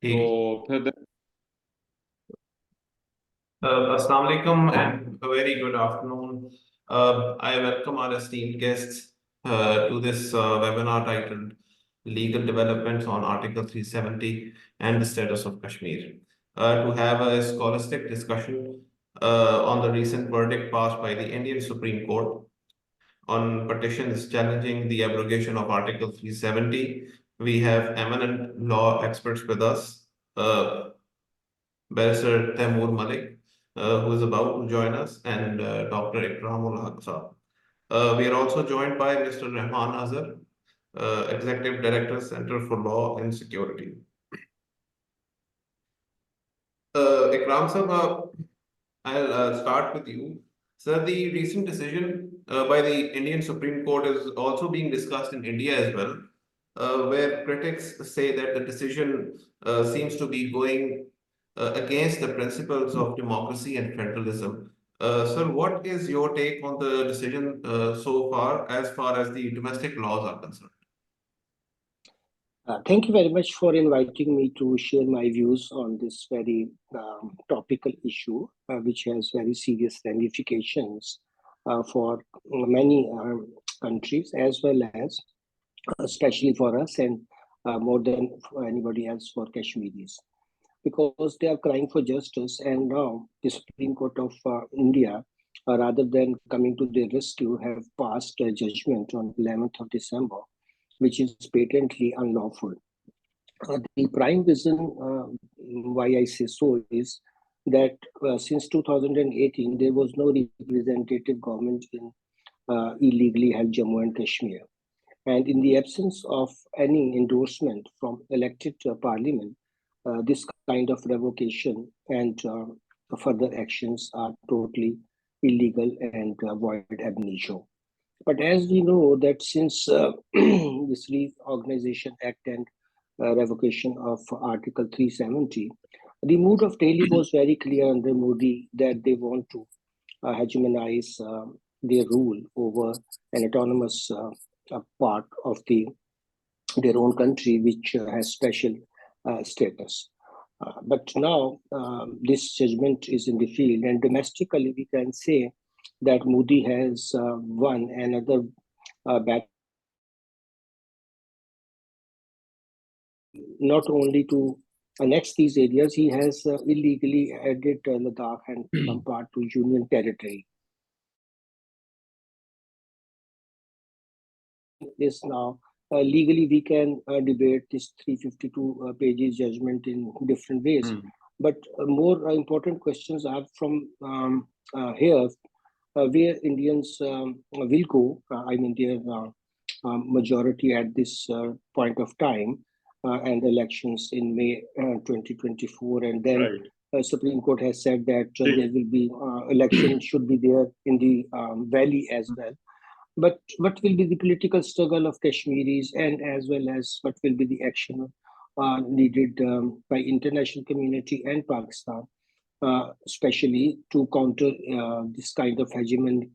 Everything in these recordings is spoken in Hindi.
ठीक। तो फिर Assalamu alaikum and a very good afternoon. I welcome our esteemed guests to this webinar titled Legal Developments on Article 370 and the Status of Kashmir, to have a scholastic discussion on the recent verdict passed by the Indian Supreme Court on petitions challenging the abrogation of Article 370. We have eminent law experts with us. Barrister Taimur Malik, who is about to join us, and Dr. Ikramul Haq. We are also joined by Mr. Rahman Azhar, Executive Director, Center for Law and Security. Ikram sir, I'll start with you. Sir, the recent decision by the Indian Supreme Court is also being discussed in India as well, where critics say that the decision seems to be going against the principles of democracy and federalism. Sir, what is your take on the decision so far as the domestic laws are concerned? Thank you very much for inviting me to share my views on this very topical issue, which has very serious ramifications for many countries, as well as especially for us and more than for anybody else for Kashmiris, because they are crying for justice. And now the Supreme Court of India, rather than coming to their rescue, have passed a judgment on 11th of December, which is patently unlawful. The prime reason why I say so is that since 2018, there was no representative government in illegally held Jammu and Kashmir. And in the absence of any endorsement from elected parliament, this kind of revocation and further actions are totally illegal and void ab initio. But as we know that since this Reorganization Act and revocation of Article 370, the mood of Delhi was very clear under Modi that they want to hegemonize their rule over an autonomous part of their own country, which has special status. But now this judgment is in the field, and domestically we can say that Modi has won another battle, not only to annex these areas, he has illegally added Ladakh and some part to Union territory. This now legally we can debate this 352 pages judgment in different ways, but more important questions are from here, where Indians will go. I mean, their majority at this point of time, and elections in May 2024, and then Supreme Court has said that there will be election should be there in the valley as well. But what will be the political struggle of Kashmiris, and as well as what will be the action needed by international community and Pakistan, especially to counter this kind of hegemonic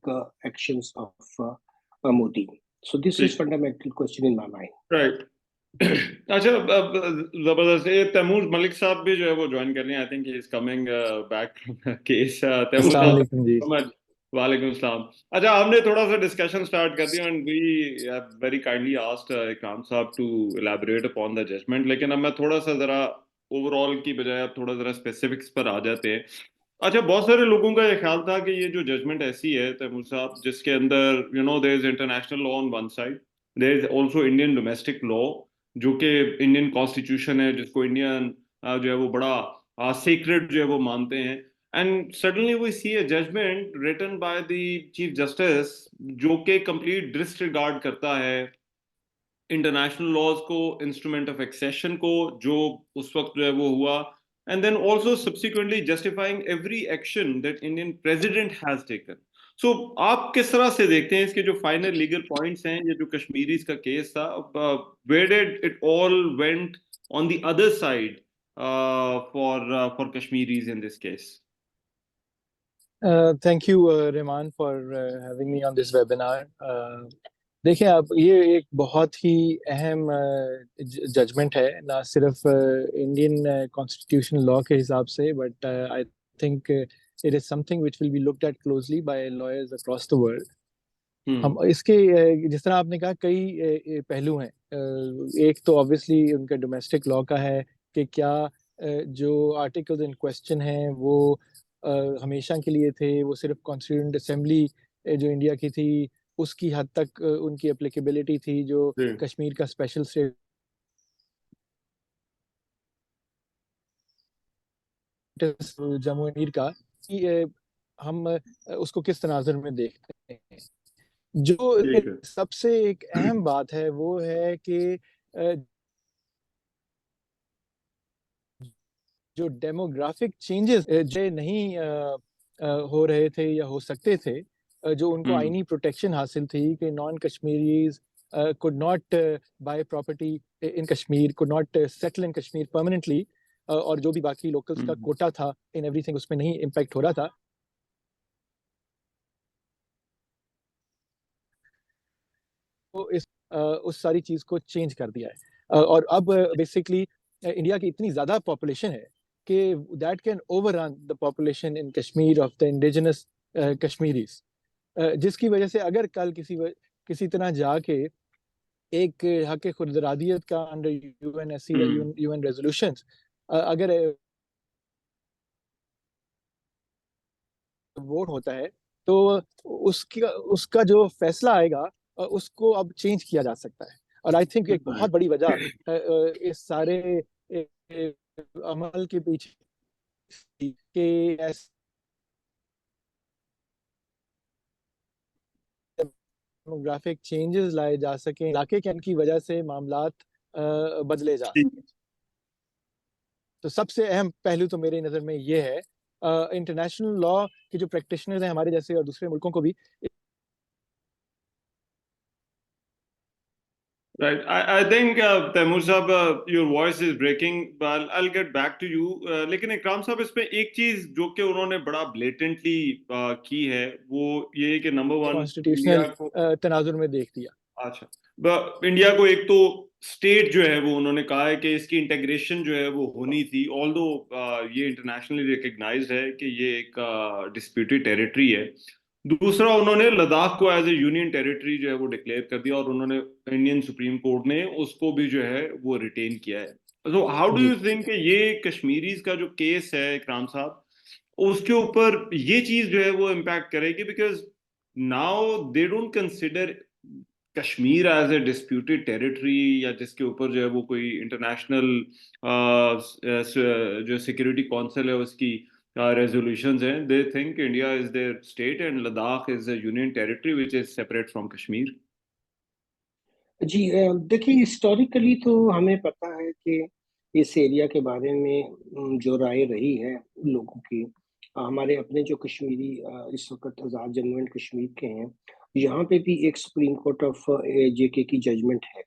actions of Modi? So this is fundamental question in my mind. Right. अच्छा, जबरदस्त। ये तैमूर मलिक साहब भी जो है वो ज्वाइन कर रहे हैं। I think he is coming back case. Taimur साहब, वालेकुम सलाम। अच्छा, हमने थोड़ा सा डिस्कशन स्टार्ट कर दिया and we very kindly asked Ikram साहब to elaborate upon the judgement, लेकिन अब मैं थोड़ा सा जरा ओवरऑल की बजाय अब थोड़ा जरा स्पेसिफिक्स पर आ जाते हैं। अच्छा, बहुत सारे लोगों का ये ख्याल था कि ये जो जजमेंट ऐसी है तैमूर साहब, जिसके अंदर there is international law on one side, there is also Indian domestic law, जो कि इंडियन कॉन्स्टिट्यूशन है, जिसको इंडियन जो है वो बड़ा सीक्रेट जो है वो मानते हैं। And suddenly we see a judgement written by the chief justice जो कि कंप्लीट डिसरिगार्ड करता है इंटरनेशनल लॉज को, इंस्ट्रूमेंट ऑफ एक्सेशन को, जो उस वक्त जो है वो हुआ, and then also subsequently justifying every action that Indian president has taken. So आप किस तरह से देखते हैं इसके जो फाइनल लीगल पॉइंट्स हैं, ये जो कश्मीरीज का केस था, where did it all went on the other side for Kashmiris in this case? Thank you, Reman, for having me on this webinar. देखिए, आप ये एक बहुत ही अहम जजमेंट है, ना सिर्फ इंडियन कॉन्स्टिट्यूशन लॉ के हिसाब से, but I think it is something which will be looked at closely by lawyers across the world. हम इसके जिस तरह आपने कहा, कई पहलू हैं। एक तो ऑब्वियसली उनका डोमेस्टिक लॉ का है कि क्या जो आर्टिकल्स इन क्वेश्चन हैं वो हमेशा के लिए थे, वो सिर्फ कॉन्स्टिट्यूएंट असेंबली जो इंडिया की थी उसकी हद तक उनकी एप्लीकेबिलिटी थी, जो कश्मीर का special status Jammu and Kashmir का, कि हम उसको किस तनाजुर में देखते हैं। जो सबसे एक अहम बात है वो है कि जो डेमोग्राफिक चेंजेस जो नहीं हो रहे थे या हो सकते थे, जो उनको आईनी प्रोटेक्शन हासिल थी कि non Kashmiris could not buy property in Kashmir, could not settle in Kashmir permanently, और जो भी बाकी लोकल्स का कोटा था इन एवरीथिंग उसमें नहीं इम्पैक्ट हो रहा था। तो उस सारी चीज को चेंज कर दिया है, और अब बेसिकली इंडिया की इतनी ज्यादा पॉपुलेशन है कि that can overrun the population in Kashmir of the indigenous Kashmiris, जिसकी वजह से अगर कल किसी तरह जाके एक हक खुदरादियत का अंडर यूएनएससी या यूएन रेजोल्यूशंस अगर वोट होता है तो उसका जो फैसला आएगा उसको अब चेंज किया जा सकता है। और आई थिंक एक बहुत बड़ी वजह इस सारे अमल के पीछे के डेमोग्राफिक चेंजेस लाए जा सके, इलाके के की वजह से मामलात बदले जा सके। तो सबसे अहम पहलू तो मेरी नज़र में ये है, इंटरनेशनल लॉ के जो प्रैक्टिशनर्स हैं हमारे जैसे और दूसरे मुल्कों को भी। Right. I think Taimur साहब, your voice is breaking, but I'll get back to you. लेकिन इकराम साहब, इसमें एक चीज जो कि उन्होंने बड़ा ब्लेटेंटली की है वो ये है कि नंबर वन, कॉन्स्टिट्यूशनल तनाजुर में देख दिया। अच्छा, इंडिया को एक तो स्टेट जो है वो उन्होंने कहा है कि इसकी इंटीग्रेशन जो है वो होनी थी, ऑल्दो ये इंटरनेशनली रिकग्नाइज्ड है कि ये एक डिस्प्यूटेड टेरिटरी है। दूसरा, उन्होंने लद्दाख को एज ए यूनियन टेरिटरी जो है वो डिक्लेयर कर दिया और उन्होंने इंडियन सुप्रीम कोर्ट ने उसको भी जो है वो रिटेन किया है। तो हाउ डू यू थिंक ये कश्मीरीज का जो केस है इकराम साहब, उसके ऊपर ये चीज जो है वो इम्पैक्ट करेगी? Because now they don't consider Kashmir as a disputed territory, या जिसके ऊपर जो है वो कोई इंटरनेशनल जो सिक्योरिटी काउंसिल है उसकी रेजोल्यूशंस हैं। They think India is their state and Ladakh is a union territory which is separate from Kashmir. जी, देखिए हिस्टोरिकली तो हमें पता है कि इस एरिया के बारे में जो राय रही है लोगों की, हमारे अपने जो कश्मीरी इस वक्त आज़ाद जम्मू एंड कश्मीर के हैं, यहाँ पे भी एक सुप्रीम कोर्ट ऑफ जेके की जजमेंट है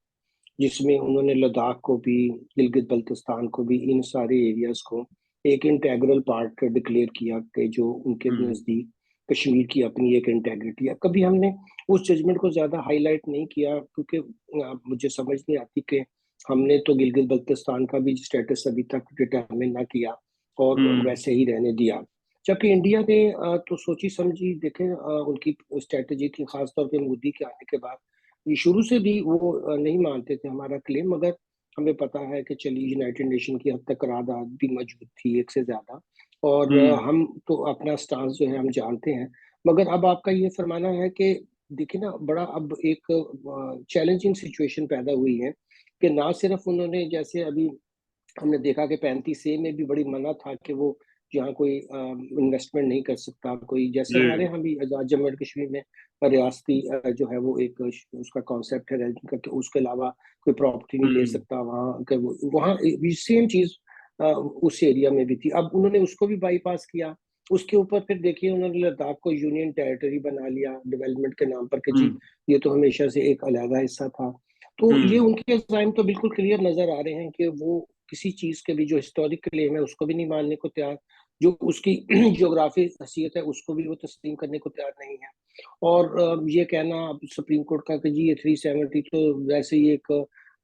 जिसमें उन्होंने लद्दाख को भी, गिलगित बल्तिस्तान को भी, इन सारे एरियाज को एक इंटेग्रल पार्ट डिक्लेयर किया कि जो उनके नज़दीक कश्मीर की अपनी एक इंटेग्रिटी है। कभी हमने उस जजमेंट को ज्यादा हाईलाइट नहीं किया क्योंकि मुझे समझ नहीं आती कि हमने तो गिलगित बल्तिस्तान का भी स्टेटस अभी तक डिटरमिन ना किया और वैसे ही रहने दिया, जबकि इंडिया ने तो सोची समझी, देखें उनकी स्ट्रेटेजी थी खासतौर पे मोदी के आने के बाद। ये शुरू से भी वो नहीं मानते थे हमारा क्लेम, मगर हमें पता है कि चलिए यूनाइटेड नेशन की हद तक करारदाद भी मौजूद थी एक से ज्यादा, और हम तो अपना स्टांस जो है हम जानते हैं। मगर अब आपका ये फरमाना है कि देखिए ना, बड़ा अब एक चैलेंजिंग सिचुएशन पैदा हुई है कि ना सिर्फ उन्होंने, जैसे अभी हमने देखा कि 35A में भी बड़ी मना था कि वो जहाँ कोई इन्वेस्टमेंट नहीं कर सकता कोई, जैसे हमारे यहाँ भी आजाद जम्मू एंड कश्मीर में रियासती जो है वो एक उसका कॉन्सेप्ट है करके, उसके अलावा कोई प्रॉपर्टी नहीं ले सकता वहाँ के, वहाँ सेम चीज उस एरिया में भी थी। अब उन्होंने उसको भी बाईपास किया, उसके ऊपर फिर देखिए उन्होंने लद्दाख को यूनियन टेरिटरी बना लिया डेवलपमेंट के नाम पर कि जी ये तो हमेशा से एक अलग हिस्सा था। तो ये उनके अज़ाइम तो बिल्कुल क्लियर नजर आ रहे हैं कि वो किसी चीज के भी जो हिस्टोरिक क्लेम है उसको भी नहीं मानने को तैयार, जो उसकी ज्योग्राफी हैसियत है उसको भी वो तस्लीम करने को तैयार नहीं है। और ये कहना अब सुप्रीम कोर्ट का कि जी ये 370 तो वैसे ही एक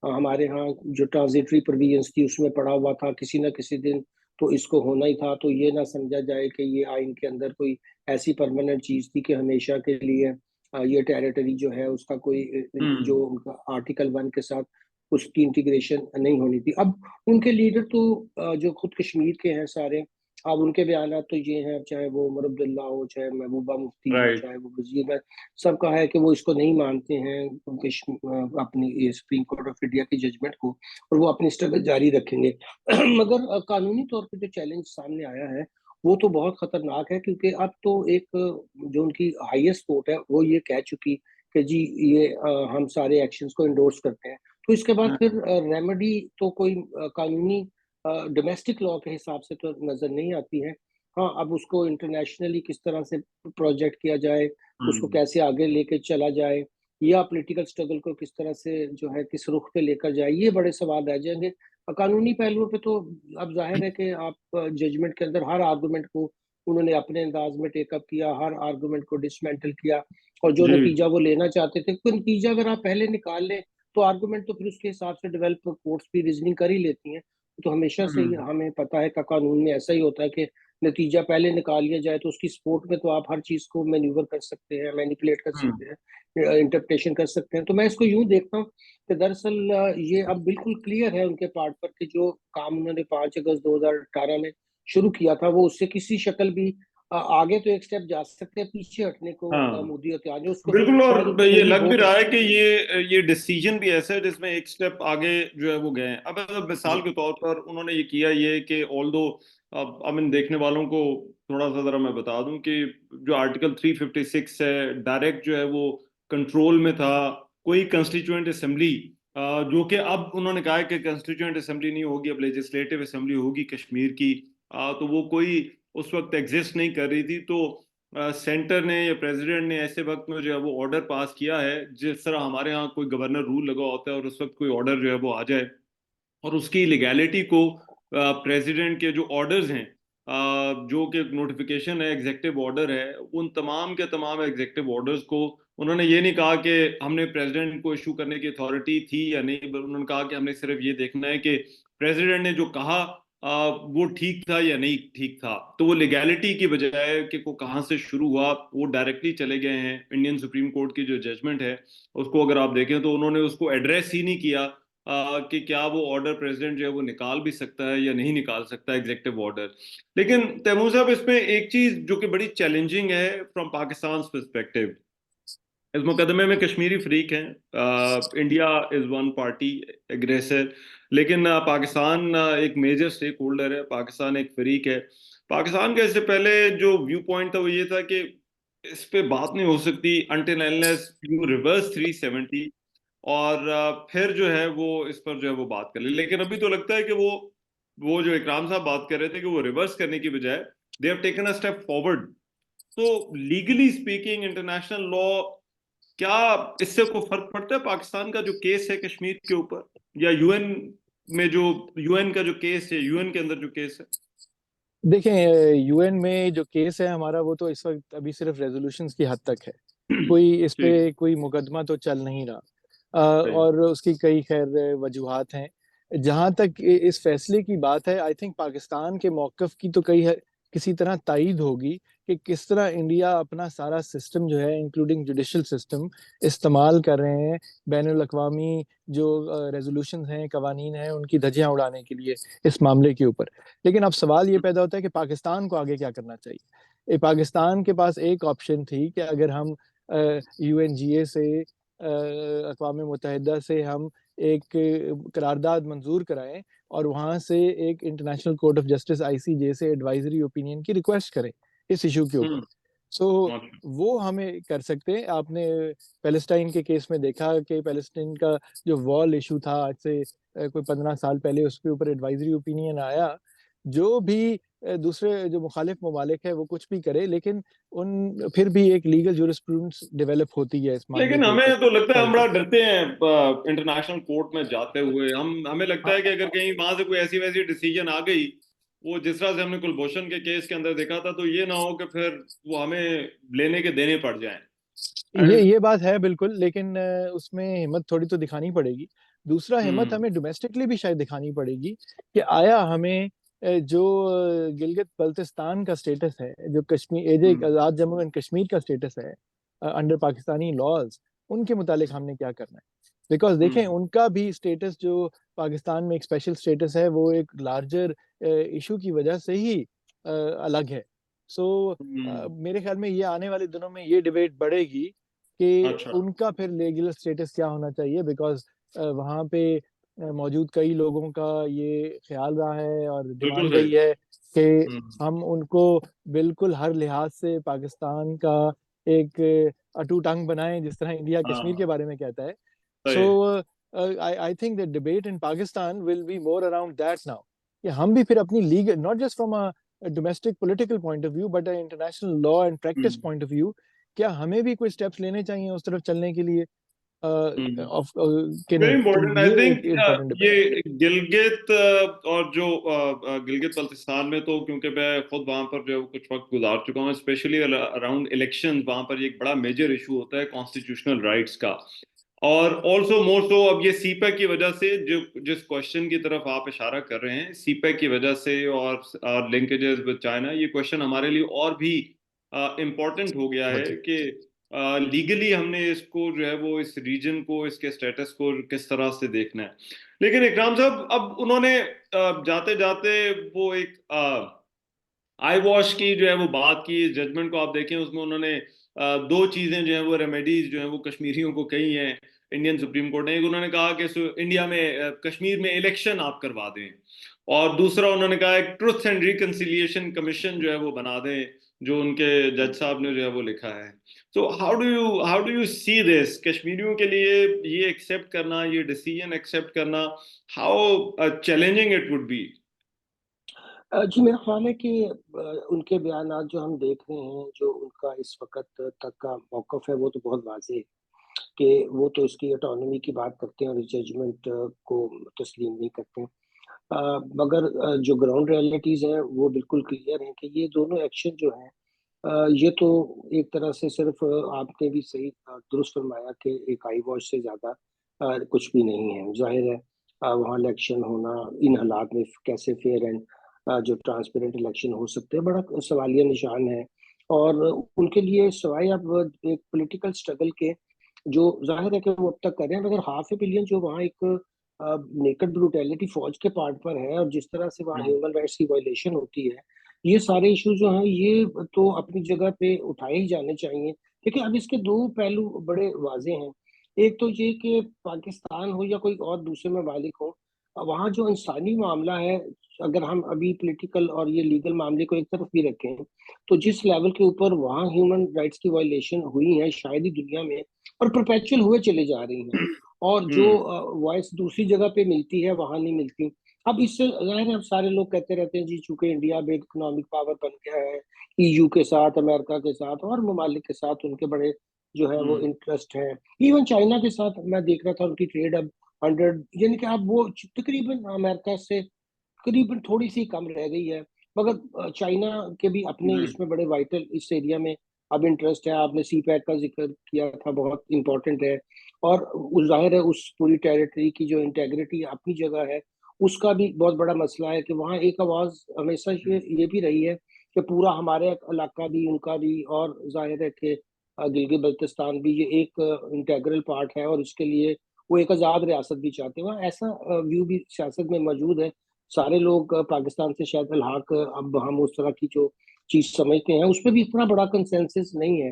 हमारे यहाँ जो ट्रांजिटरी प्रोविजंस थी उसमें पड़ा हुआ था, किसी ना किसी दिन तो इसको होना ही था, तो ये ना समझा जाए कि ये आइन के अंदर कोई ऐसी परमानेंट चीज थी कि हमेशा के लिए ये टेरिटरी जो है उसका कोई जो उनका आर्टिकल 1 के साथ उसकी इंटीग्रेशन नहीं होनी थी। अब उनके लीडर तो जो खुद कश्मीर के हैं सारे, अब उनके बयान तो ये हैं, चाहे वो उमर अब्दुल्ला हो, चाहे महबूबा मुफ्ती हो, राइट। चाहे वो वजीर है, सबका है कि वो इसको नहीं मानते हैं अपनी ये सुप्रीम कोर्ट ऑफ इंडिया की जजमेंट को, और वो अपनी स्ट्रगल जारी रखेंगे। मगर कानूनी तौर पे जो चैलेंज सामने आया है वो तो बहुत खतरनाक है, क्योंकि अब तो एक जो उनकी हाईएस्ट कोर्ट है वो ये कह चुकी कि जी ये हम सारे एक्शंस को इंडोर्स करते हैं। तो इसके बाद फिर रेमेडी तो कोई कानूनी डोमेस्टिक लॉ के हिसाब से तो नजर नहीं आती है। हाँ, अब उसको इंटरनेशनली किस तरह से प्रोजेक्ट किया जाए, उसको कैसे आगे लेके चला जाए, या पॉलिटिकल स्ट्रगल को किस तरह से जो है किस रुख पे लेकर जाए, ये बड़े सवाल रह जाएंगे। कानूनी पहलुओं पे तो अब जाहिर है कि आप जजमेंट के अंदर हर आर्गुमेंट को उन्होंने अपने अंदाज में टेकअप किया, हर आर्गुमेंट को डिसमेंटल किया, और जो जी। नतीजा वो लेना चाहते थे, तो नतीजा अगर आप पहले निकाल लें तो आर्गुमेंट तो फिर उसके हिसाब से डेवलप कोर्ट्स भी रीजनिंग कर ही लेती हैं। तो हमेशा से ही हमें पता है कि कानून में ऐसा ही होता है कि नतीजा पहले निकाल लिया जाए तो उसकी सपोर्ट में तो आप हर चीज को मैन्यूवर कर सकते हैं, मैनिपुलेट कर सकते हैं, इंटरप्रिटेशन कर सकते हैं। तो मैं इसको यूं देखता हूँ कि दरअसल ये अब बिल्कुल क्लियर है उनके पार्ट पर कि जो काम उन्होंने 5 अगस्त 2018 में शुरू किया था वो उससे किसी शक्ल भी आगे तो एक स्टेप जा सकते हैं, पीछे हटने को हाँ मोदी और त्यागी उसको बिल्कुल। शायद और उनको ये पूरी लग भी होप रहा है है। कि ये डिसीजन भी ऐसा है जिसमें एक स्टेप आगे जो है वो गए हैं। अब मिसाल के तौर पर उन्होंने ये किया ये कि ऑल दो अब इन देखने वालों को थोड़ा सा जरा मैं बता दूं कि जो आर्टिकल 356 है डायरेक्ट जो है वो कंट्रोल में था कोई कंस्टिट्यूएंट असेंबली, जो कि अब उन्होंने कहा है कि कंस्टिट्यूएंट असेंबली नहीं होगी, अब लेजिस्लेटिव असेंबली होगी कश्मीर की। तो वो कोई उस वक्त एग्जिस्ट नहीं कर रही थी। तो सेंटर ने या प्रेसिडेंट ने ऐसे वक्त में जो है वो ऑर्डर पास किया है, जिस तरह हमारे यहाँ कोई गवर्नर रूल लगा होता है और उस वक्त कोई ऑर्डर जो है वो आ जाए और उसकी लीगैलिटी को प्रेसिडेंट के जो ऑर्डर्स हैं, जो कि नोटिफिकेशन है, एग्जेक्टिव ऑर्डर है, उन तमाम के तमाम एग्जेक्टिव ऑर्डर्स को उन्होंने ये नहीं कहा कि हमने प्रेसिडेंट को इशू करने की अथॉरिटी थी या नहीं, उन्होंने कहा कि हमने सिर्फ ये देखना है कि प्रेसिडेंट ने जो कहा वो ठीक था या नहीं ठीक था। तो वो लीगैलिटी की बजाय कि वो कहाँ से शुरू हुआ वो डायरेक्टली चले गए हैं। इंडियन सुप्रीम कोर्ट की जो जजमेंट है उसको अगर आप देखें तो उन्होंने उसको एड्रेस ही नहीं किया कि क्या वो ऑर्डर प्रेसिडेंट जो है वो निकाल भी सकता है या नहीं निकाल सकता एग्जेक्टिव ऑर्डर। लेकिन तैमूर साहब इसमें एक चीज जो कि बड़ी चैलेंजिंग है फ्रॉम पाकिस्तान पर्सपेक्टिव, इस मुकदमे में कश्मीरी फरीक हैं, India is one party aggressor, लेकिन पाकिस्तान एक मेजर स्टेक होल्डर है, पाकिस्तान एक फरीक है। पाकिस्तान का इससे पहले जो व्यू पॉइंट था वो ये था कि इस पे बात नहीं हो सकती अनटिल अनलेस यू रिवर्स 370 और फिर जो है वो इस पर जो है वो बात कर ले। लेकिन अभी तो लगता है कि वो जो इकराम साहब बात कर रहे थे कि वो रिवर्स करने की बजाय they have taken a step forward. तो लीगली स्पीकिंग इंटरनेशनल लॉ क्या इससे कोई फर्क पड़ता है पाकिस्तान का जो केस है कश्मीर के ऊपर, या यूएन में जो यूएन का जो केस है, यूएन के अंदर जो केस है? देखें, यूएन में जो केस है हमारा वो तो इस वक्त अभी सिर्फ रेजोल्यूशंस की हद तक है, कोई इस पे ठीक। कोई मुकदमा तो चल नहीं रहा। सही। और उसकी कई खैर वजूहात हैं। जहां तक इस फैसले की बात है, आई थिंक पाकिस्तान के मौकफ की तो किसी तरह तायीद होगी कि किस तरह इंडिया अपना सारा सिस्टम जो है इंक्लूडिंग जुडिशल सिस्टम इस्तेमाल कर रहे हैं बैनुल अक़वामी जो रेजोल्यूशंस हैं, कवानीन हैं, उनकी धज्जियां उड़ाने के लिए इस मामले के ऊपर। लेकिन अब सवाल ये पैदा होता है कि पाकिस्तान को आगे क्या करना चाहिए। पाकिस्तान के पास एक ऑप्शन थी कि अगर हम यूएनजीए से अक़वाम मुत्तहिदा से हम एक करारदाद मंजूर कराएं और वहां से एक international court of justice ICJ से एडवाइजरी ओपिनियन की रिक्वेस्ट करें इस इशू के ऊपर। सो वो हमें कर सकते हैं। आपने पैलेस्टाइन के केस में देखा कि पैलेस्टाइन का जो वॉल इशू था आज से कोई 15 साल पहले, उसके ऊपर एडवाइजरी ओपिनियन आया। जो भी दूसरे जो मुखालिफ ममालिक है वो कुछ भी करे, लेकिन उन फिर भी एक लीगल जूरिस्प्रूडेंस डेवलप होती है इस मामले लेकिन के हमें ऊपर तो लगता है हम चलकर। बड़ा डरते हैं इंटरनेशनल कोर्ट में जाते हुए। हमें लगता हाँ, है कि अगर कहीं वहां से कोई ऐसी वैसी डिसीजन आ गई वो जिस तरह से हमने कुलभूषण के केस के अंदर देखा था, तो ये ना हो कि फिर वो हमें लेने के देने पड़ जाएं। ये बात है बिल्कुल, लेकिन उसमें हिम्मत थोड़ी तो दिखानी पड़ेगी। दूसरा, हिम्मत हमें डोमेस्टिकली भी शायद दिखानी पड़ेगी कि आया हमें जो गिलगित बल्तिस्तान का स्टेटस है, जो कश्मीर एक आजाद जम्मू एंड कश्मीर का स्टेटस है अंडर पाकिस्तानी लॉज, उनके मुतालिक हमने क्या करना है। बिकॉज देखें, उनका भी स्टेटस जो पाकिस्तान में एक स्पेशल स्टेटस है, वो एक लार्जर इशू की वजह से ही अलग है। सो मेरे ख्याल में ये आने वाले दिनों में ये डिबेट बढ़ेगी कि अच्छा। उनका फिर लीगल स्टेटस क्या होना चाहिए। बिकॉज वहाँ पे मौजूद कई लोगों का ये ख्याल रहा है और बिल्कुल डिमांड सही। रही है कि हम उनको बिल्कुल हर लिहाज से पाकिस्तान का एक अटूट अंग बनाएं, जिस तरह इंडिया कश्मीर के बारे में कहता है। So I think the debate in Pakistan will be more around that now, कि हम भी फिर अपनी legal, not just from a domestic political point of view, but international law and practice point of view, क्या हमें भी कोई स्टेप्स लेने चाहिए उस तरफ चलने के लिए कि वेरी नहीं। तो इम्पोर्टेंट, आई ये थिंक। एक इम्पोर्टेंट डिबेट है। ये गिलगित और जो गिलगित बल्तिस्तान में, तो क्योंकि मैं खुद वहां पर जो कुछ वक्त गुजार चुका हूँ, स्पेशली अराउंड इलेक्शन, वहां पर एक बड़ा मेजर इशू होता है कॉन्स्टिट्यूशनल राइट्स का। और ऑल्सो मोर सो अब ये सीपैक की वजह से, जो जिस क्वेश्चन की तरफ आप इशारा कर रहे हैं, सीपैक की वजह से और लिंकेजेस विद चाइना, ये क्वेश्चन हमारे लिए और भी इम्पोर्टेंट हो गया है कि लीगली हमने इसको जो है वो इस रीजन को, इसके स्टेटस को किस तरह से देखना है। लेकिन इकराम साहब, अब उन्होंने जाते जाते वो एक आई वॉश की जो है वो बात की, जजमेंट को आप देखें, उसमें उन्होंने दो चीजें जो है वो रेमेडीज जो है वो कश्मीरियों को कही हैं इंडियन सुप्रीम कोर्ट ने। एक उन्होंने कहा कि इंडिया में कश्मीर में इलेक्शन आप करवा दें, और दूसरा उन्होंने कहा एक ट्रुथ एंड रिकंसिलिएशन कमीशन जो है वो बना दें, जो उनके जज साहब ने जो है वो लिखा है। तो how do you see this, कश्मीरियों के लिए ये एक्सेप्ट करना, ये डिसीजन एक्सेप्ट करना, how challenging it would be? जी, मेरा ख्याल है कि उनके बयानात जो हम देख रहे हैं, जो उनका इस वक़्त तक का मौक़िफ़ है, वो तो बहुत वाज़ेह है कि वो तो इसकी ऑटोनॉमी की बात करते हैं और इस जजमेंट को तस्लीम नहीं करते हैं। मगर जो ग्राउंड रियलिटीज़ हैं, वो बिल्कुल क्लियर हैं कि ये दोनों एक्शन जो हैं, ये तो एक तरह से सिर्फ़ आपने भी सही दुरुस्त फरमाया कि एक आई वॉश से ज़्यादा कुछ भी नहीं है। ज़ाहिर है वहाँ इलेक्शन होना इन हालात में कैसे फेयर एंड जो ट्रांसपेरेंट इलेक्शन हो सकते हैं, बड़ा सवालिया निशान है। और उनके लिए सिवाय अब एक पॉलिटिकल स्ट्रगल के, जो ज़ाहिर है कि वो अब तक कर रहे हैं, मगर हाफ ए बिलियन जो वहाँ एक नेकेड ब्रूटैलिटी फ़ौज के पार्ट पर है और जिस तरह से वहाँ ह्यूमन राइट्स की वायलेशन होती है, ये सारे इश्यूज जो हैं, ये तो अपनी जगह पे उठाए ही जाने चाहिए। देखिए, अब इसके 2 पहलू बड़े वाज़ेह हैं। एक तो ये कि पाकिस्तान हो या कोई और दूसरे ममालिक हों, वहाँ जो इंसानी मामला है, अगर हम अभी पॉलिटिकल और ये लीगल मामले को एक तरफ भी रखें, तो जिस लेवल के ऊपर वहाँ ह्यूमन राइट्स की वायलेशन हुई है, शायद ही दुनिया में, और परपेचुअल हुए चले जा रही हैं। और जो वॉइस दूसरी जगह पे मिलती है, वहाँ नहीं मिलती। अब इससे ज़ाहिर है, अब सारे लोग कहते रहते हैं जी, चूंकि इंडिया बिग इकोनॉमिक पावर बन गया है, ईयू के साथ, अमेरिका के साथ और ममालिक के साथ उनके बड़े जो है वो इंटरेस्ट है। इवन चाइना के साथ मैं देख रहा था, उनकी ट्रेड अब 100, यानी कि अब वो तकरीबन अमेरिका से करीबन थोड़ी सी कम रह गई है। मगर चाइना के भी अपने इसमें बड़े वाइटल इस एरिया में अब इंटरेस्ट है। आपने सी पैक का जिक्र किया था, बहुत इंपॉर्टेंट है। और जाहिर है उस पूरी टेरिटरी की जो इंटेग्रिटी अपनी जगह है, उसका भी बहुत बड़ा मसला है कि वहाँ एक आवाज़ हमेशा ये भी रही है कि पूरा हमारे इलाका भी, उनका भी, और जाहिर है कि गिलगित बल्तिस्तान भी ये एक इंटेग्रल पार्ट है और इसके लिए वो एक आज़ाद रियासत भी चाहते हैं। वहाँ ऐसा व्यू भी सियासत में मौजूद है। सारे लोग पाकिस्तान से शायद इल्हाक, अब हम उस तरह की जो चीज़ समझते हैं, उस पे भी इतना बड़ा कंसेंसस नहीं है।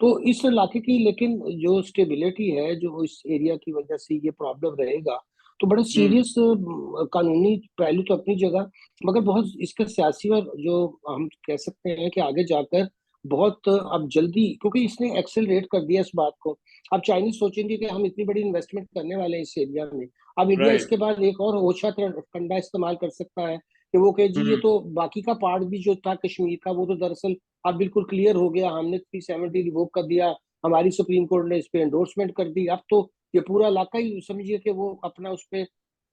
तो इस इलाके की लेकिन जो स्टेबिलिटी है, जो इस एरिया की वजह से ये प्रॉब्लम रहेगा, तो बड़े सीरियस कानूनी पहलू तो अपनी जगह, मगर बहुत इसका सियासी और जो हम कह सकते हैं कि आगे जाकर बहुत अब जल्दी, क्योंकि इसने एक्सेलरेट कर दिया इस बात को। अब चाइनीज सोचेंगे कि हम इतनी बड़ी इन्वेस्टमेंट करने वाले हैं इस एरिया में। अब इंडिया इसके राइट। बाद एक और ओछा फंडा इस्तेमाल कर सकता है कि वो कहे जी, ये तो बाकी का पार्ट भी जो था कश्मीर का, वो तो दरअसल अब बिल्कुल क्लियर हो गया, हमने 370 रिवोक कर दिया, हमारी सुप्रीम कोर्ट ने इस पे एंडोर्समेंट कर दी, अब तो ये पूरा इलाका ही समझिए कि वो अपना उस पे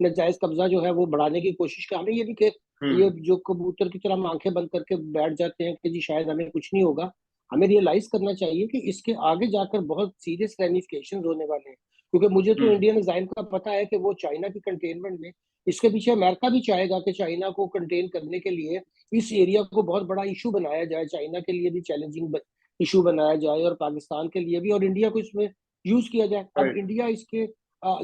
नाजायज कब्जा जो है वो बढ़ाने की कोशिश कर। हमें ये नहीं कि ये जो कबूतर की तरह हम आंखें बंद करके बैठ जाते हैं कि जी शायद हमें कुछ नहीं होगा, हमें रियलाइज करना चाहिए कि इसके आगे जाकर बहुत सीरियस रेमिफिकेशन होने वाले हैं। क्योंकि मुझे तो इंडियन डिजाइन का पता है कि वो चाइना की कंटेनमेंट में, इसके पीछे अमेरिका भी चाहेगा कि चाइना को कंटेन करने के लिए इस एरिया को बहुत बड़ा इशू बनाया जाए, चाइना के लिए भी चैलेंजिंग इशू बनाया जाए और पाकिस्तान के लिए भी, और इंडिया को इसमें यूज किया जाए। अब इंडिया इसके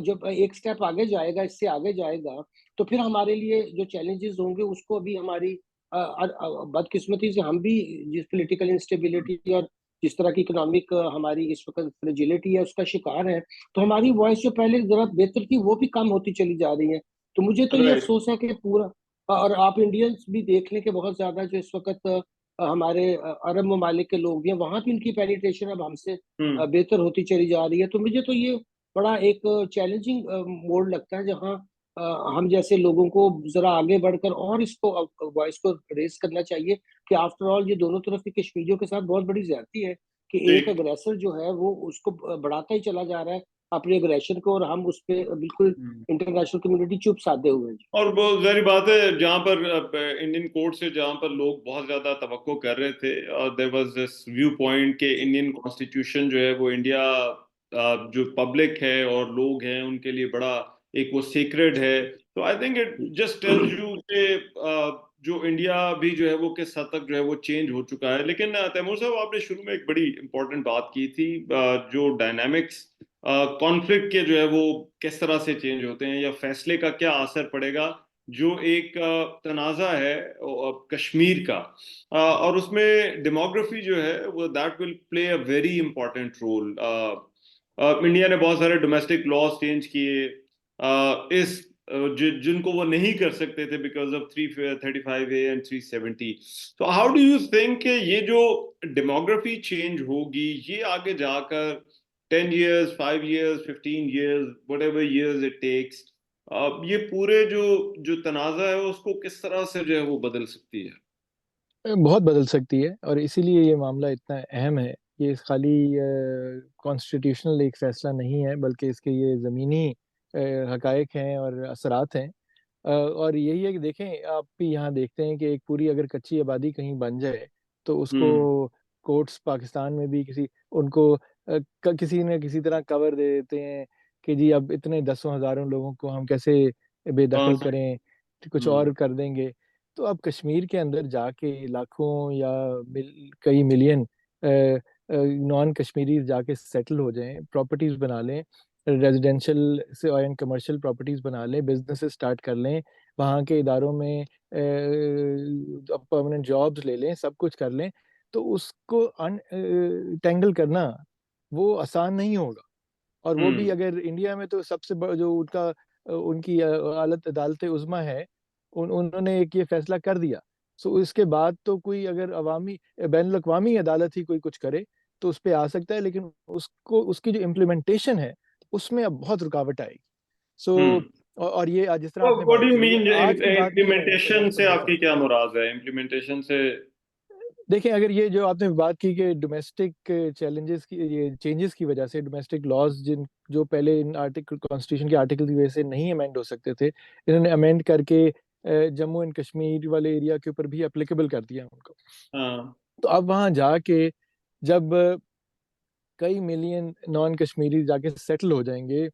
जब एक स्टेप आगे जाएगा, इससे आगे जाएगा, तो फिर हमारे लिए जो चैलेंजेस होंगे उसको भी हमारी बदकिस्मती से हम भी जिस पॉलिटिकल इंस्टेबिलिटी और जिस तरह की इकोनॉमिक हमारी इस वक्त फ्रेजिलिटी है उसका शिकार है, तो हमारी वॉइस जो पहले जरा बेहतर थी वो भी कम होती चली जा रही है। तो मुझे तो ये अफसोस है कि पूरा, और आप इंडियंस भी देख लें कि बहुत ज्यादा जो इस वक्त हमारे अरब ममालिक के लोग भी हैं, वहां भी इनकी पेनिट्रेशन अब हमसे बेहतर होती चली जा रही है। तो मुझे तो ये बड़ा एक चैलेंजिंग मोड लगता है, जहाँ हम जैसे लोगों को जरा आगे बढ़कर और इसको वॉइस को रेस करना चाहिए कि आफ्टर ऑल ये दोनों तरफ के कश्मीरियों के साथ बहुत बड़ी ज्यादती है कि एक अग्रेसर जो है वो उसको बढ़ाता ही चला जा रहा है अपने अग्रेशन को, और हम उस पर बिल्कुल इंटरनेशनल कम्युनिटी चुप साधे हुए हैं। और वो जारी बात है, जहाँ पर इंडियन कोर्ट से जहाँ पर लोग बहुत ज्यादा तवक्को कर रहे थे, और there was this viewpoint के इंडियन कॉन्स्टिट्यूशन जो है वो इंडिया जो पब्लिक है और लोग हैं उनके लिए बड़ा एक वो सीक्रेट है। तो आई think it just tells you कि जो इंडिया भी जो है वो किस हद तक जो है वो चेंज हो चुका है। लेकिन तैमूर साहब, आपने शुरू में एक बड़ी इंपॉर्टेंट बात की थी, जो डायनामिक्स कॉन्फ्लिक्ट के जो है वो किस तरह से चेंज होते हैं, या फैसले का क्या असर पड़ेगा, जो एक तनाज़ा है कश्मीर का, और उसमें डेमोग्राफी जो है वो that will play a very important role. India ने बहुत सारे डोमेस्टिक लॉज चेंज किए, इस जिनको वो नहीं कर सकते थे बिकॉज ऑफ 335A एंड 370। तो हाउ डू यू थिंक ये जो डेमोग्राफी चेंज होगी, ये आगे जाकर 10 years, 5 years, 15 years, whatever years it takes, ये पूरे जो तनाज़ा है उसको किस तरह से जो है वो बदल सकती है? बहुत बदल सकती है, और इसीलिए ये मामला इतना अहम है। ये खाली कॉन्स्टिट्यूशनल एक फैसला नहीं है, बल्कि इसके ये ज़मीनी हकायक हैं और असरात हैं। और यही है कि देखें, आप भी यहाँ देखते हैं कि एक पूरी अगर कच्ची आबादी कहीं बन जाए तो उसको कोर्ट्स पाकिस्तान में भी उनको किसी न किसी तरह कवर दे देते हैं कि जी अब इतने दसों हजारों लोगों को हम कैसे बेदखल करें, कुछ और कर देंगे। तो अब कश्मीर के अंदर जाके लाखों या कई मिलियन नॉन कश्मीरी जाके सेटल हो जाएं, प्रॉपर्टीज बना लें, रेजिडेंशियल से एंड कमर्शियल प्रॉपर्टीज बना लें, बिजनेसेस स्टार्ट कर लें, वहाँ के इदारों में परमानेंट जॉब्स ले लें, सब कुछ कर लें, तो उसको अनटेंगल करना वो आसान नहीं होगा। और वो भी अगर इंडिया में, तो सबसे बड़ा जो उनकी अदालत उज़्मा है, उन्होंने एक ये फैसला कर दिया। सो इसके बाद तो कोई अगर अवामी बैनुल अक़वामी अदालत ही कोई कुछ करे तो उस पे आ सकता है, लेकिन उसको उसकी जो इम्प्लीमेंटेशन है उसमें अब बहुत रुकावट आएगी। सो और ये जिस तरह आपने व्हाट बात डू यू की है, मीन आज की बात नहीं है कि इम्प्लीमेंटेशन 10 से? 15 साल। आपकी क्या मुराद है इम्प्लीमेंटेशन से? देखें, अगर ये जो आपने बात की कि डोमेस्टिक चैलेंजेस की, ये चेंजेस की वजह से डोमेस्टिक लॉज जो पहले इन आर्टिकल कॉन्स्टिट्यूशन के आर्टिकल की वजह से नहीं अमेंड हो सकते थे, इन्होंने अमेंड करके जम्मू एंड कश्मीर वाले एरिया के ऊपर भी एप्लीकेबल कर दिया उनको। तो अब वहां जाके जब कई मिलियन नॉन कश्मीरी जाके सेटल हो जाएंगे,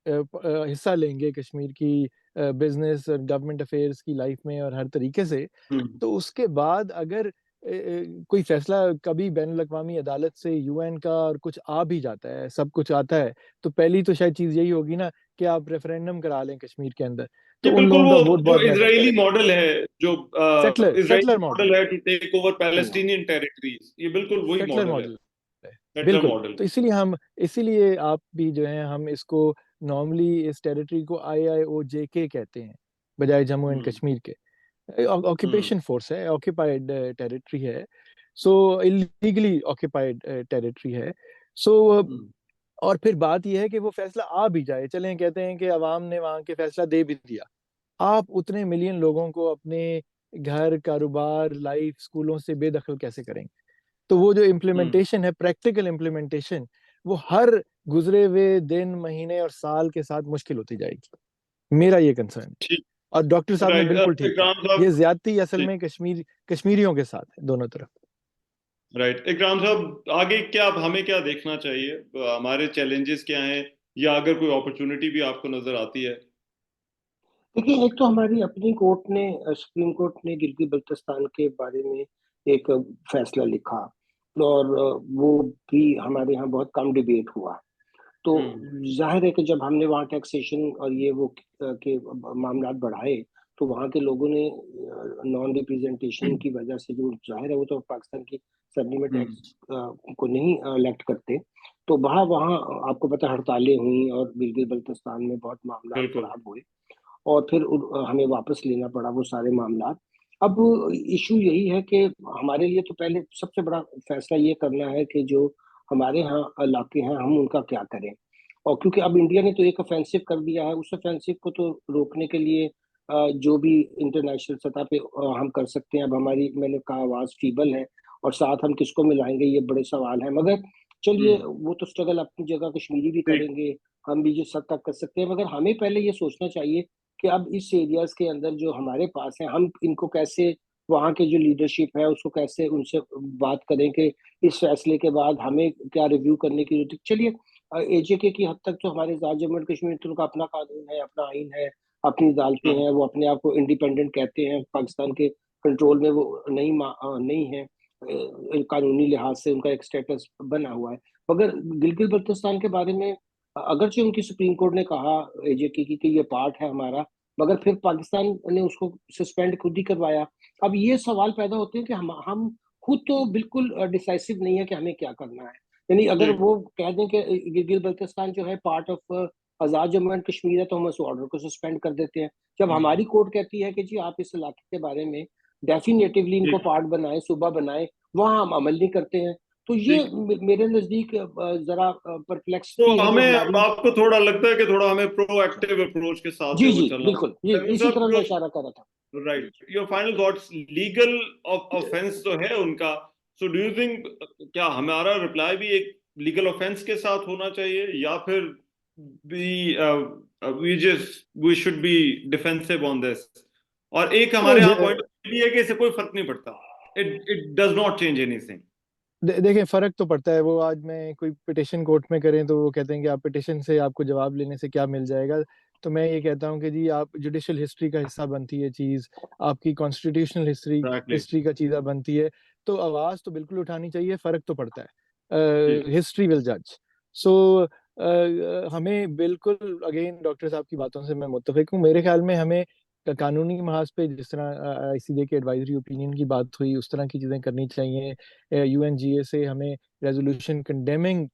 हिस्सा लेंगे कश्मीर की बिजनेस और गवर्नमेंट अफेयर्स की लाइफ में और हर तरीके से, तो उसके बाद अगर कोई फैसला कभी बैनुल अक़वामी अदालत से, यूएन का और कुछ आ भी जाता है, सब कुछ आता है, तो पहली तो शायद चीज यही होगी ना कि आप रेफरेंडम करा लें कश्मीर के अंदर, ये तो उन बिल्कुल लोगों का वो वोट जो बहुत मैटर इजरायली करेगा। मॉडल है, जो सेटलर इजरायली मॉडल, मॉडल है to take over Palestinian territories, ये बिल्कुल वही सेटलर मॉडल है। मॉडल है, दैट्स अ बिल्कुल। मॉडल। तो इसीलिए आप भी जो है, हम इसको नॉर्मली इस टेरिटरी को IIOJK कहते हैं बजाय जम्मू एंड कश्मीर के। ऑक्यूपेशन फोर्स है, ऑक्यूपाइड टेरिटरी है, सो इलीगली ऑक्यूपाइड टेरिटरी है। सो और फिर बात यह है कि वो फैसला आ भी जाए, चलें कहते हैं कि अवाम ने वहां के फैसला दे भी दिया, आप उतने मिलियन लोगों को अपने घर, कारोबार, लाइफ, स्कूलों से बेदखल कैसे करेंगे? तो वो जो इम्प्लीमेंटेशन है, प्रैक्टिकल इम्प्लीमेंटेशन, वो हर गुजरे हुए दिन, महीने और साल के साथ मुश्किल होती जाएगी। मेरा ये कंसर्न है। और डॉक्टर साहब ने Right, बिल्कुल ठीक इकराम कहा, साहब, ये ज्यादती असल जी। में कश्मीरियों के साथ है दोनों तरफ। राइट, इकराम साहब, आगे क्या हमें क्या देखना चाहिए, हमारे चैलेंजेस क्या हैं, या अगर कोई अपॉर्चुनिटी भी आपको नजर आती है? देखिए, एक तो हमारी अपनी कोर्ट ने सुप्रीम कोर्ट ने गिलगित बल्तिस्तान के बारे में एक फैसला लिखा, और वो भी हमारे यहाँ बहुत कम डिबेट हुआ। तो जाहिर है कि जब हमने वहाँ टैक्सेशन और ये वो के मामला बढ़ाए, तो वहाँ के लोगों ने नॉन रिप्रेजेंटेशन की वजह से, जो जाहिर है वो तो पाकिस्तान की असेंबली में टैक्स को नहीं इलेक्ट करते, तो वहाँ वहाँ आपको पता है हड़तालें हुई और गिलगित बल्तिस्तान में बहुत मामला बिल्कुल। खराब हुए, और फिर हमें वापस लेना पड़ा वो सारे मामला। अब इशू यही है कि हमारे लिए तो पहले सबसे बड़ा फैसला ये करना है कि जो हमारे यहाँ इलाके हैं हम उनका क्या करें, और क्योंकि अब इंडिया ने तो एक ऑफेंसिव कर दिया है, उस ऑफेंसिव को तो रोकने के लिए जो भी इंटरनेशनल सतह पे हम कर सकते हैं। अब हमारी, मैंने कहा, आवाज फीबल है, और साथ हम किसको मिलाएंगे ये बड़े सवाल है, मगर चलिए वो तो स्ट्रगल अपनी जगह कश्मीरी भी ठीक। करेंगे, हम भी जो हद तक कर सकते हैं, मगर हमें पहले ये सोचना चाहिए कि अब इस एरियाज के अंदर जो हमारे पास है, हम इनको कैसे, वहाँ के जो लीडरशिप है उसको कैसे उनसे बात करें कि इस फैसले के बाद हमें क्या रिव्यू करने की जरूरत है। चलिए, एजेके की हद तक तो हमारे जम्मू एंड कश्मीर तो उनका अपना कानून है, अपना आइन है, अपनी अदालतें हैं, वो अपने आप को इंडिपेंडेंट कहते हैं, पाकिस्तान के कंट्रोल में वो नहीं है, कानूनी लिहाज से उनका एक स्टेटस बना हुआ है। मगर गिलगित बल्तिस्तान के बारे में अगरचे उनकी सुप्रीम कोर्ट ने कहा एजेके की कि ये पार्ट है हमारा, मगर फिर पाकिस्तान ने उसको सस्पेंड खुद ही करवाया। अब ये सवाल पैदा होते हैं कि हम खुद तो बिल्कुल डिसाइसिव नहीं है कि हमें क्या करना है। यानी अगर जी। वो कह दें कि गिलगित बल्तिस्तान जो है part of Azad Jammu and Kashmir है, तो हम उस ऑर्डर को सस्पेंड कर देते हैं। जब हमारी कोर्ट कहती है कि जी आप इस इलाके के बारे में डेफिनेटिवली इनको ठीक। पार्ट बनाए, सूबा बनाए, वहां हम अमल नहीं करते हैं, तो ये ठीक। मेरे नजदीक जरा तो परप्लेक्सिटी है जो हमें, हमारी। आपको थोड़ा लगता है कि थोड़ा हमें प्रोएक्टिव अप्रोच के साथ जी जो वो जी चलना बिल्कुल, ये तैमूर इसी साहब, तरह मैं इशारा कर रहा था। Right, your final thoughts, legal offence तो है उनका, सो डू यू थिंक क्या हमारा रिप्लाई भी एक लीगल ऑफेंस के साथ होना चाहिए, या फिर we should be defensive on this? और एक हमारे यहाँ पॉइंट भी है कि इससे कोई फर्क नहीं पड़ता, it does not change anything. देखिए, फर्क तो पड़ता है। वो आज में कोई पिटिशन कोर्ट में करें तो वो कहते हैं कि आप पिटिशन से आपको जवाब लेने से क्या मिल जाएगा। तो मैं ये कहता हूँ कि जी, आप जुडिशियल हिस्ट्री का हिस्सा बनती है चीज, आपकी कॉन्स्टिट्यूशनल हिस्ट्री का चीज़ा बनती है, तो आवाज तो बिल्कुल उठानी चाहिए। फर्क तो पड़ता है, हिस्ट्री विल जज। सो हमें बिल्कुल, अगेन डॉक्टर साहब की बातों से मैं मुत्तफिक हूँ। मेरे ख्याल में हमें कानूनी महाज पे जिस तरह आईसीजे के एडवाइजरी ओपिनियन की बात हुई, उस तरह की चीजें करनी चाहिए। यूएनजीए से हमें रेजोल्यूशन कंडेमिंग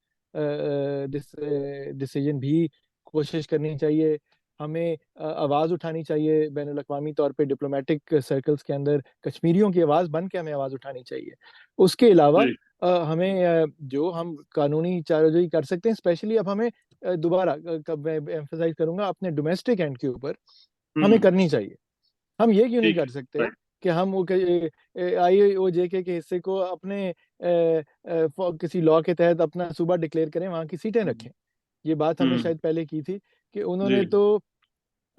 डिसीजन भी कोशिश करनी चाहिए। हमें आवाज उठानी चाहिए बैनुल अक़वामी तौर पे, डिप्लोमेटिक सर्कल्स के अंदर कश्मीरियों की आवाज बन के हमें आवाज उठानी चाहिए। उसके अलावा हमें जो हम कानूनी चाराजोई कर सकते हैं, स्पेशली अब हमें दोबारा मैं एम्फसाइज करूंगा, अपने डोमेस्टिक एंड के ऊपर हमें करनी चाहिए। हम ये क्यों नहीं कर सकते कि हम वो IOJ के हिस्से को अपने किसी लॉ के तहत अपना सूबा डिक्लेयर करें, वहां की सीटें रखें। ये बात हमने शायद पहले की थी कि उन्होंने तो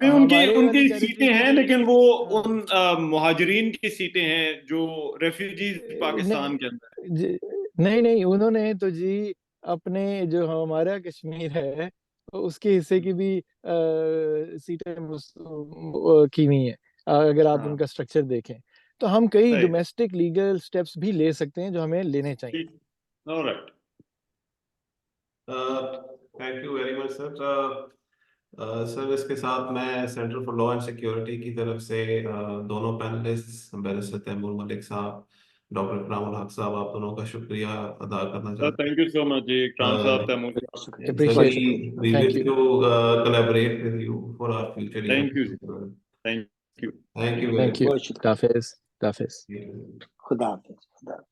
उनकी हमारे वाली उनकी टेरिटरी सीटें की हैं, भी, लेकिन वो उन मुहाजिरीन की सीटें हैं जो रेफ्यूजीज पाकिस्तान के अंदर नहीं नहीं, उन्होंने तो जी अपने जो हमारा कश्मीर है उसके हिस्से की भी सीटें की हुई हैं। अगर आप उनका स्ट्रक्चर देखें तो हम कई डोमेस्टिक लीगल स्टेप्स भी ले सकते हैं जो हमें लेने चाहिए। Alright, thank you very much sir. Sir, इसके साथ मैं centre for law and security की तरफ से दोनों पैनलिस्ट बैरिस्टर तैमूर मलिक साहब, डॉक्टर इकरामुल हक साहब, आप दोनों का शुक्रिया अदा करना चाहता थैंक यू सो मच जी, इकराम साहब, तैमूर साहब, Appreciate we Thank wish you. to collaborate with you for our future thank you, events. Thank you, Thank you very Thank you. बहुत शुक्रिया। Hafiz. much. खुदा हाफिज।